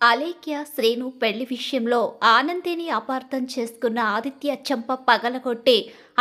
అలేఖ్య శ్రీను పెళ్లి విషయంలో ఆనందిని అపార్థం చేసుకున్న ఆదిత్య చెంప పగలగొట్టి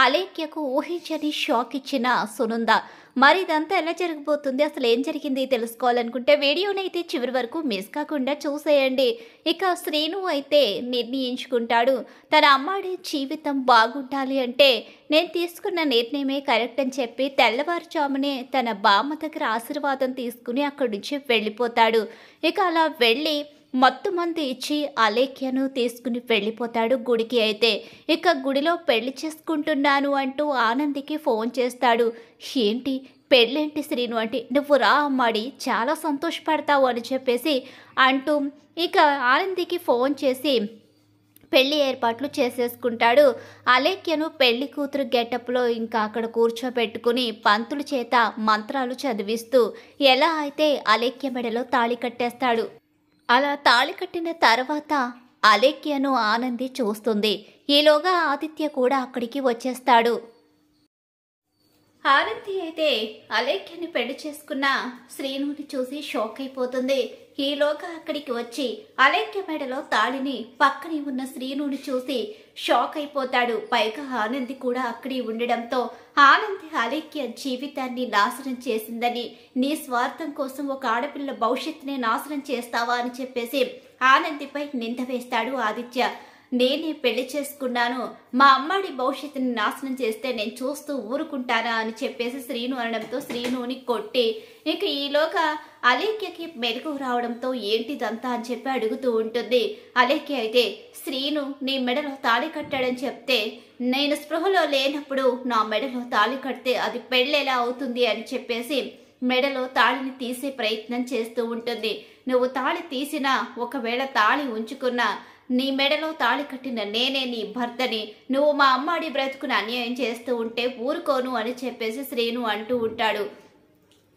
అలేఖ్యకు ఊహించని షాక్ ఇచ్చిన సునంద. మరి ఇదంతా ఎలా జరగబోతుంది, అసలు ఏం జరిగింది తెలుసుకోవాలనుకుంటే వీడియోని అయితే చివరి వరకు మిస్ కాకుండా చూసేయండి. ఇక శ్రీను అయితే నిర్ణయించుకుంటాడు, తన అమ్మాడి జీవితం బాగుండాలి అంటే నేను తీసుకున్న నిర్ణయమే కరెక్ట్ అని చెప్పి తెల్లవారుజామునే తన బామ్మ దగ్గర ఆశీర్వాదం తీసుకుని అక్కడి నుంచి వెళ్ళిపోతాడు. ఇక అలా వెళ్ళి మత్తు మందు ఇచ్చి అలేఖ్యను తీసుకుని వెళ్ళిపోతాడు గుడికి. అయితే ఇక గుడిలో పెళ్లి చేసుకుంటున్నాను అంటూ ఆనందికి ఫోన్ చేస్తాడు. ఏంటి పెళ్ళేంటి శ్రీను అంటే, నువ్వు రా అమ్మాడి చాలా సంతోషపడతావు అని చెప్పేసి అంటూ ఇక ఆనందికి ఫోన్ చేసి పెళ్లి ఏర్పాట్లు చేసేసుకుంటాడు. అలేఖ్యను పెళ్లి కూతురు గెటప్లో ఇంకా అక్కడ కూర్చోబెట్టుకుని పంతుల చేత మంత్రాలు చదివిస్తూ ఎలా అయితే అలేఖ్య మెడలో తాళి కట్టేస్తాడు. అలా తాళి కట్టిన తర్వాత అలేఖ్యను ఆనంది చూస్తుంది. ఈలోగా ఆదిత్య కూడా అక్కడికి వచ్చేస్తాడు. ఆనంది అయితే అలేఖ్యని పెళ్లి చేసుకున్న శ్రీనుని చూసి షాక్ అయిపోతుంది. ఈలోగా అక్కడికి వచ్చి అలేఖ్య మెడలో తాళిని పక్కనే ఉన్న శ్రీనుని చూసి షాక్ అయిపోతాడు. పైగా ఆనంది కూడా అక్కడి ఉండడంతో ఆనంది అలేఖ్య జీవితాన్ని నాశనం చేసిందని, నీ స్వార్థం కోసం ఒక ఆడపిల్ల భవిష్యత్తుని నాశనం చేస్తావా అని చెప్పేసి ఆనందిపై నింద వేస్తాడు ఆదిత్య. నేనే పెళ్లి చేసుకున్నాను, మా అమ్మాడి భవిష్యత్తుని నాశనం చేస్తే నేను చూస్తూ ఊరుకుంటానా అని చెప్పేసి శ్రీను అనడంతో శ్రీనుని కొట్టి ఇక ఈలోగా అలేఖ్యకి మెలకు రావడంతో ఏంటిదంతా అని చెప్పి అడుగుతూ ఉంటుంది. అలేఖ్య అయితే శ్రీను నీ మెడలో తాళి కట్టాడని చెప్తే, నేను స్పృహలో లేనప్పుడు నా మెడలో తాళి కడితే అది పెళ్ళెలా అవుతుంది అని చెప్పేసి మెడలో తాళిని తీసే ప్రయత్నం చేస్తూ ఉంటుంది. నువ్వు తాళి తీసినా, ఒకవేళ తాళి ఉంచుకున్నా, నీ మెడలో తాళి కట్టిన నేనే నీ భర్తని, నువ్వు మా అమ్మాడి బ్రతుకుని అన్యాయం చేస్తూ ఉంటే ఊరుకోను అని చెప్పేసి శ్రీను అంటూ ఉంటాడు.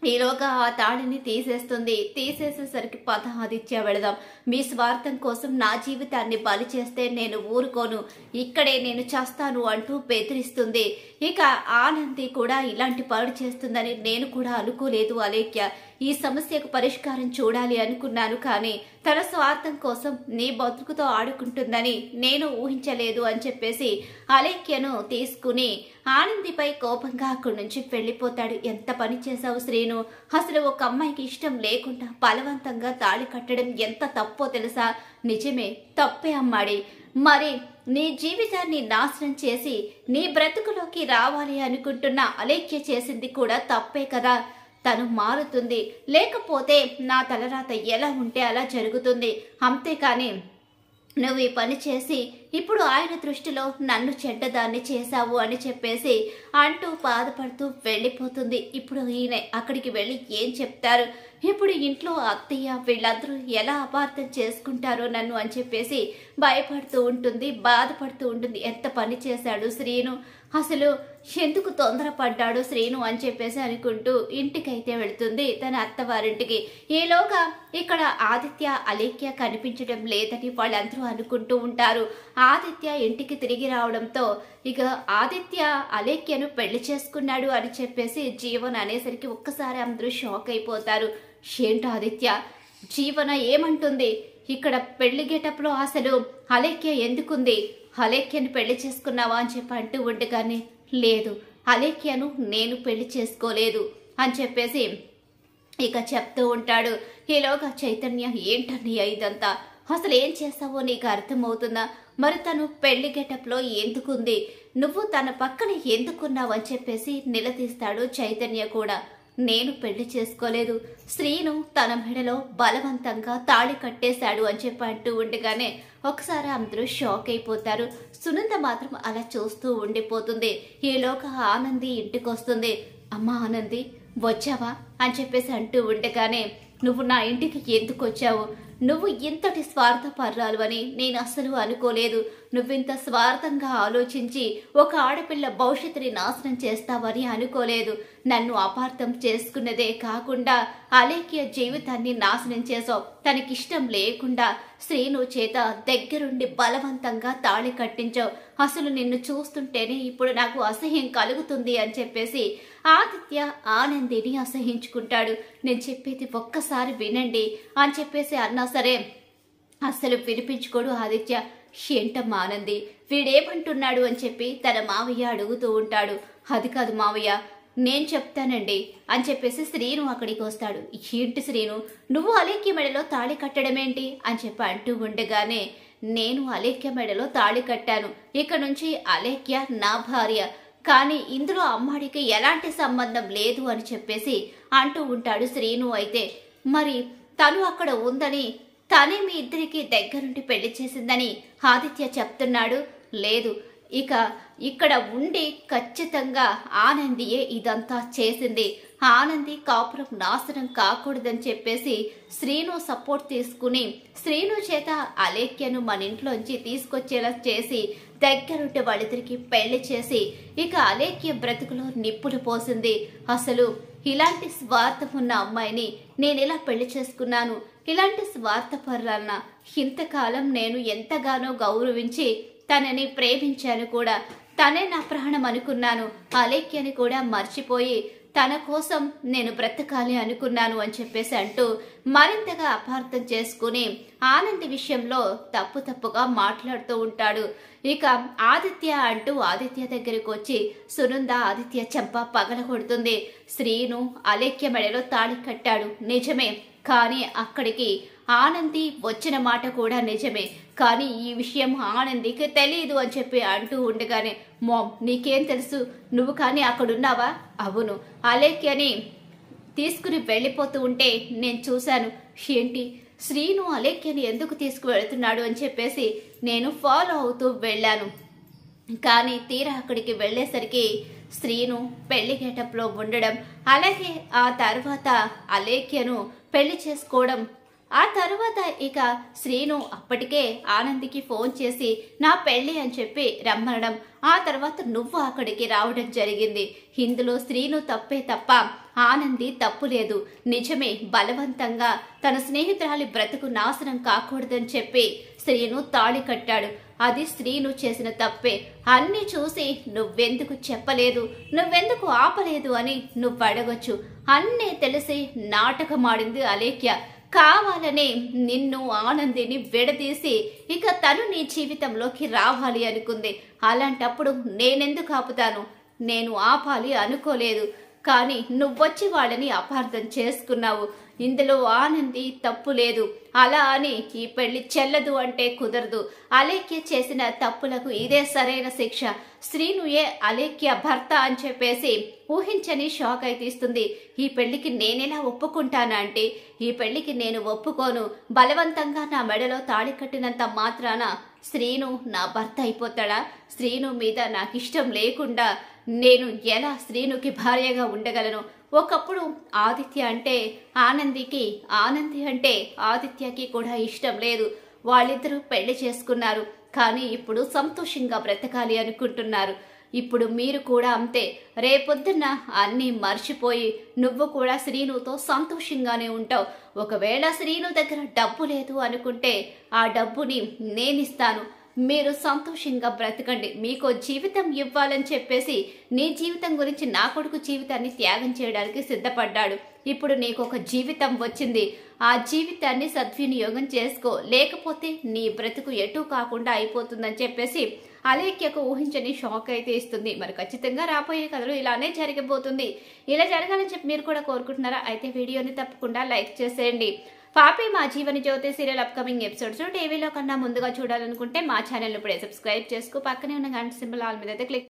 ఈలోగా ఆ తాళిని తీసేస్తుంది. తీసేసేసరికి పద ఆదిత్య వెళదాం, మీ స్వార్థం కోసం నా జీవితాన్ని బలి చేస్తే నేను ఊరుకోను, ఇక్కడే నేను చేస్తాను అంటూ బెదిరిస్తుంది. ఇక ఆనంది కూడా ఇలాంటి పనులు చేస్తుందని నేను కూడా అనుకోలేదు అలేఖ్య, ఈ సమస్యకు పరిష్కారం చూడాలి అనుకున్నాను, కానీ తన స్వార్థం కోసం నీ బతుకుతో ఆడుకుంటుందని నేను ఊహించలేదు అని చెప్పేసి అలేఖ్యను తీసుకుని ఆనందిపై కోపంగా అక్కడి నుంచి వెళ్ళిపోతాడు. ఎంత పని చేశావు శ్రీను, అసలు ఒక అమ్మాయికి ఇష్టం లేకుండా బలవంతంగా తాళి కట్టడం ఎంత తప్పో తెలుసా? నిజమే, తప్పే అమ్మాడి. మరి నీ జీవితాన్ని నాశనం చేసి నీ బ్రతుకులోకి రావాలి అనుకుంటున్న అలేఖ్య చేసింది కూడా తప్పే కదా. తను మారుతుంది, లేకపోతే నా తలరాత ఎలా ఉంటే అలా జరుగుతుంది. అంతేకాని నువ్వు ఈ పని చేసి ఇప్పుడు ఆయన దృష్టిలో నన్ను చెడ్డదాన్ని చేశావు అని చెప్పేసి అంటూ బాధపడుతూ వెళ్ళిపోతుంది. ఇప్పుడు ఈయన అక్కడికి వెళ్ళి ఏం చెప్తారు, ఇప్పుడు ఇంట్లో అత్తయ్య వీళ్ళందరూ ఎలా అపార్థం చేసుకుంటారో నన్ను అని చెప్పేసి భయపడుతూ ఉంటుంది, బాధపడుతూ ఉంటుంది. ఎంత పని చేశాడు శ్రీను, అసలు ఎందుకు తొందరపడ్డాడు శ్రీను అని చెప్పేసి అనుకుంటూ ఇంటికైతే వెళుతుంది, తన అత్తవారింటికి. ఈలోగా ఇక్కడ ఆదిత్య అలేఖ్య కనిపించడం లేదని వాళ్ళందరూ అనుకుంటూ ఉంటారు. ఆదిత్య ఇంటికి తిరిగి రావడంతో ఇక ఆదిత్య అలేఖ్యను పెళ్లి చేసుకున్నాడు అని చెప్పేసి జీవన్ అనేసరికి ఒక్కసారి అందరూ షాక్ అయిపోతారు. ఏంటి ఆదిత్య, జీవన ఏమంటుంది ఇక్కడ పెళ్లి గెటప్లో, అసలు అలేఖ్య ఎందుకుంది, అలేఖ్యను పెళ్లి చేసుకున్నావా అని చెప్పి అంటూ ఉండగానే, లేదు అలేఖ్యను నేను పెళ్లి చేసుకోలేదు అని చెప్పేసి ఇక చెప్తూ ఉంటాడు. ఈలోగా చైతన్య ఏంటని ఇదంతా, అసలు ఏం చేస్తావో నీకు అర్థమవుతుందా, మరి తను పెళ్లి గెటప్లో ఎందుకుంది, నువ్వు తన పక్కన ఎందుకున్నావు అని చెప్పేసి నిలదీస్తాడు చైతన్య కూడా. నేను పెళ్లి చేసుకోలేదు, శ్రీను తన మెడలో బలవంతంగా తాళి కట్టేశాడు అని చెప్పి అంటూ ఉండగానే ఒకసారి అందరూ షాక్ అయిపోతారు. సునంద మాత్రం అలా చూస్తూ ఉండిపోతుంది. ఈలోగా ఆనంది ఇంటికి వస్తుంది. అమ్మా ఆనంది వచ్చావా అని చెప్పేసి అంటూ ఉండగానే, నువ్వు నా ఇంటికి ఎందుకు వచ్చావు, నువ్వు ఇంతటి స్వార్థపర్రాలు అని నేను అస్సలు అనుకోలేదు, నువ్వింత స్వార్థంగా ఆలోచించి ఒక ఆడపిల్ల భవిష్యత్తుని నాశనం చేస్తావని అనుకోలేదు. నన్ను అపార్థం చేసుకున్నదే కాకుండా అలేఖ్య జీవితాన్ని నాశనం చేసావు, తనకిష్టం లేకుండా శ్రీను చేత దగ్గరుండి బలవంతంగా తాళి కట్టించావు. అసలు నిన్ను చూస్తుంటేనే ఇప్పుడు నాకు అసహ్యం కలుగుతుంది అని చెప్పేసి ఆదిత్య ఆనందిని అసహించుకుంటాడు. నేను చెప్పేది ఒక్కసారి వినండి అని చెప్పేసి అన్నా సరే అస్సలు వినిపించుకోడు ఆదిత్య. ఏంటమ్మా ఆనంది, వీడేమంటున్నాడు అని చెప్పి తన మావయ్య అడుగుతూ ఉంటాడు. అది కాదు మావయ్య, నేను చెప్తానండి అని చెప్పేసి శ్రీను అక్కడికి వస్తాడు. ఏంటి శ్రీను, నువ్వు అలేఖ్య మెడలో తాళి కట్టడమేంటి అని చెప్పి అంటూ ఉండగానే, నేను అలేఖ్య మెడలో తాళి కట్టాను, ఇక నుంచి అలేఖ్య నా భార్య, కానీ ఇందులో అమ్మాడికి ఎలాంటి సంబంధం లేదు అని చెప్పేసి అంటూ ఉంటాడు శ్రీను. అయితే మరి తను అక్కడ ఉందని, తనే మీ ఇద్దరికి దగ్గరుండి పెళ్లి చేసిందని ఆదిత్య చెప్తున్నాడు. లేదు, ఇక ఇక్కడ ఉండి ఖచ్చితంగా ఆనందియే ఇదంతా చేసింది, ఆనంది కాపురం నాశనం కాకూడదని చెప్పేసి శ్రీను సపోర్ట్ తీసుకుని శ్రీను చేత అలేఖ్యను మన ఇంట్లోంచి తీసుకొచ్చేలా చేసి దగ్గరుంటే వాళ్ళిద్దరికి పెళ్లి చేసి ఇక అలేఖ్య బ్రతుకులో నిప్పులు పోసింది. అసలు ఇలాంటి స్వార్థం ఉన్న అమ్మాయిని నేను ఇలా పెళ్లి చేసుకున్నాను, ఇలాంటి స్వార్థపరులన్న ఇంతకాలం నేను ఎంతగానో గౌరవించి తనని ప్రేమించాను కూడా, తనే నా ప్రాణం అనుకున్నాను, అలేఖ్యని కూడా మర్చిపోయి తన కోసం నేను బ్రతకాలి అనుకున్నాను అని చెప్పేసి అంటూ మరింతగా అపార్థం చేసుకుని ఆనంది విషయంలో తప్పుగా మాట్లాడుతూ ఉంటాడు. ఇక ఆదిత్య అంటూ ఆదిత్య దగ్గరికి వచ్చి సునంద ఆదిత్య చెంప పగలగొడుతుంది. శ్రీను అలేఖ్య మెడలో తాళి కట్టాడు నిజమే, కానీ అక్కడికి ఆనంది వచ్చిన మాట కూడా నిజమే, కానీ ఈ విషయం ఆనందికి తెలీదు అని చెప్పి అంటూ ఉండగానే, మామ్ నీకేం తెలుసు, నువ్వు కానీ అక్కడున్నావా? అవును, అలేఖ్యని తీసుకుని వెళ్ళిపోతూ ఉంటే నేను చూశాను. ఏంటి, శ్రీను అలేఖ్యని ఎందుకు తీసుకువెళ్తున్నాడు అని చెప్పేసి నేను ఫాలో అవుతూ వెళ్ళాను, కానీ తీరా అక్కడికి వెళ్ళేసరికి శ్రీను పెళ్లి గేటప్లో ఉండడం, అలాగే ఆ తర్వాత అలేఖ్యను పెళ్లి చేసుకోవడం, ఆ తర్వాత ఇక శ్రీను అప్పటికే ఆనందికి ఫోన్ చేసి నా పెళ్లి అని చెప్పి రమ్మనడం, ఆ తర్వాత నువ్వు అక్కడికి రావడం జరిగింది. ఇందులో శ్రీను తప్పే తప్ప ఆనంది తప్పు లేదు. నిజమే, బలవంతంగా తన స్నేహితురాలి బ్రతుకు నాశనం కాకూడదని చెప్పి శ్రీను తాళి కట్టాడు, అది శ్రీను చేసిన తప్పే. అన్ని చూసి నువ్వెందుకు చెప్పలేదు, నువ్వెందుకు ఆపలేదు అని నువ్వు అడగొచ్చు. అన్నీ తెలిసి నాటకమాడింది అలేఖ్య, కావాలనే నిన్ను ఆనందిని విడదీసి ఇక తను నీ జీవితంలోకి రావాలి అనుకుంది. అలాంటప్పుడు నేనెందుకు ఆపుతాను, నేను ఆపాలి అనుకోలేదు, కానీ నువ్వొచ్చి వాళ్ళని అపార్థం చేసుకున్నావు. ఇందులో ఆనంది తప్పు లేదు, అలా అని ఈ పెళ్లి చెల్లదు అంటే కుదరదు. అలేఖ్య చేసిన తప్పులకు ఇదే సరైన శిక్ష. శ్రీనుయే అలేఖ్య భర్త అని చెప్పేసి ఊహించని షాక్ అయితే ఇస్తుంది. ఈ పెళ్లికి నేనెలా ఒప్పుకుంటానా అంటే, ఈ పెళ్లికి నేను ఒప్పుకోను. బలవంతంగా నా మెడలో తాళి కట్టినంత మాత్రాన శ్రీను నా భర్త అయిపోతాడా? శ్రీను మీద నాకు ఇష్టం లేకుండా నేను ఎలా శ్రీనుకి భార్యగా ఉండగలను? ఒకప్పుడు ఆదిత్య అంటే ఆనందికి, ఆనంది అంటే ఆదిత్యకి కూడా ఇష్టం లేదు. వాళ్ళిద్దరూ పెళ్లి చేసుకున్నారు, కానీ ఇప్పుడు సంతోషంగా బ్రతకాలి అనుకుంటున్నారు. ఇప్పుడు మీరు కూడా అంతే. రేపొద్దున్న అన్నీ మర్చిపోయి నువ్వు కూడా శ్రీనుతో సంతోషంగానే ఉంటావు. ఒకవేళ శ్రీను దగ్గర డబ్బు లేదు అనుకుంటే ఆ డబ్బుని నేనిస్తాను, మీరు సంతోషంగా బ్రతకండి. మీకు జీవితం ఇవ్వాలని చెప్పేసి నీ జీవితం గురించి నా కొడుకు జీవితాన్ని త్యాగం చేయడానికి సిద్ధపడ్డాడు. ఇప్పుడు నీకు ఒక జీవితం వచ్చింది, ఆ జీవితాన్ని సద్వినియోగం చేసుకో, లేకపోతే నీ బ్రతుకు ఎటూ కాకుండా అయిపోతుందని చెప్పేసి అలేఖ్యకు ఊహించని షాక్ అయితే ఇస్తుంది. మరి ఖచ్చితంగా రాబోయే కథలు ఇలానే జరగబోతుంది. ఇలా జరగాలని చెప్పి మీరు కూడా కోరుకుంటున్నారా? అయితే వీడియోని తప్పకుండా లైక్ చేసేయండి. పాపి మా Jeevan Jyoti serial upcoming episodes టీవీలో కన్నా ముందుగా చూడాలనుకుంటే మా ఛానల్ ఇప్పుడే సబ్స్క్రైబ్ చేసుకో, పక్కనే ఉన్న గంట సింబల్ ఆల్ మీద అయితే క్లిక్